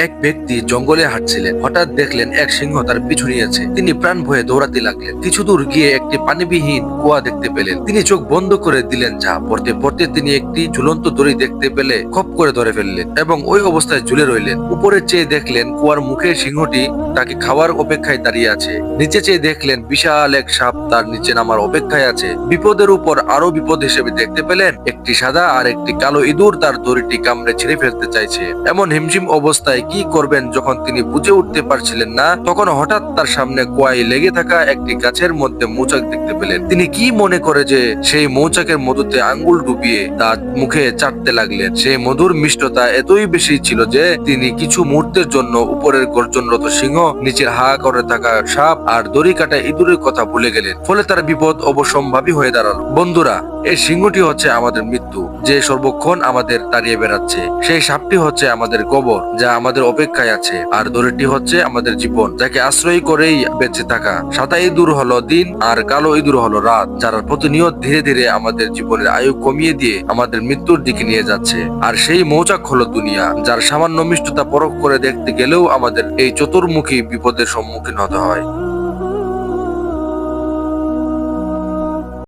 এক ব্যক্তি জঙ্গলে হাঁটছিলেন। হঠাৎ দেখলেন এক সিংহ তার পিছু নিয়েছে। তিনি প্রাণ ভয়ে দৌড়াতে লাগলেন। কিছু দূর গিয়ে একটি পানিবিহীন কুয়া দেখতে পেলেন। তিনি চোখ বন্ধ করে দিলেন। যা পড়তে পড়তে তিনি একটি ঝুলন্ত দড়ি দেখতে পেলে খপ করে ধরে ফেললেন এবং ওই অবস্থায় ঝুলে রইলেন। উপরে চেয়ে দেখলেন কুয়ার মুখে সিংহটি তাকে খাওয়ার অপেক্ষায় দাঁড়িয়ে আছে। নিচে চেয়ে দেখলেন বিশাল এক সাপ তার নিচে নামার অপেক্ষায় আছে। বিপদের উপর আরো বিপদ হিসেবে দেখতে পেলেন একটি সাদা আর একটি কালো ইঁদুর তার দড়িটি কামড়ে ছিঁড়ে ফেলতে চাইছে। এমন হিমশিম অবস্থায় কি করবেন যখন তিনি বুঝে উঠতে পারছিলেন না, তখন হঠাৎ তার সামনে কুয়ায় লেগে থাকা একটি গাছের মধ্যে মৌচাক দেখতে পেলেন। তিনি কি মনে করে যে সেই মৌচাকের মধুতে আঙ্গুল ডুবিয়ে তার মুখে চাটতে লাগলেন। সেই মধুর মিষ্টতা এতই বেশি ছিল যে তিনি কিছু মুহূর্তের জন্য উপরের গর্জনরত সিংহ, নিচের হা করে থাকা সাপ আর দড়ি কাটা ইঁদুরের কথা ভুলে গেলেন। ফলে তার বিপদ অবশ্যম্ভাবী হয়ে দাঁড়ালো। বন্ধুরা, এই সিংহটি হচ্ছে আমাদের মৃত্যু, যে সর্বক্ষণ আমাদের তাড়িয়ে বেড়াচ্ছে। সেই সাপটি হচ্ছে আমাদের কবর, যা আমাদের অপেক্ষায় আছে। আর দড়িটি হচ্ছে আমাদের জীবন, যাকে আশ্রয় করেই বেঁচে থাকা। সাদা ইঁদুর হলো দিন আর কালো ইঁদুর হলো রাত, যারা প্রতিনিয়ত ধীরে ধীরে আমাদের জীবনের আয়ু কমিয়ে দিয়ে আমাদের মৃত্যুর দিকে নিয়ে যাচ্ছে। আর সেই মৌচাক হলো দুনিয়া, যার সামান্য মিষ্টতা পরখ করে দেখতে গেলেও আমাদের এই চতুর্মুখী বিপদের সম্মুখীন হতে হয়।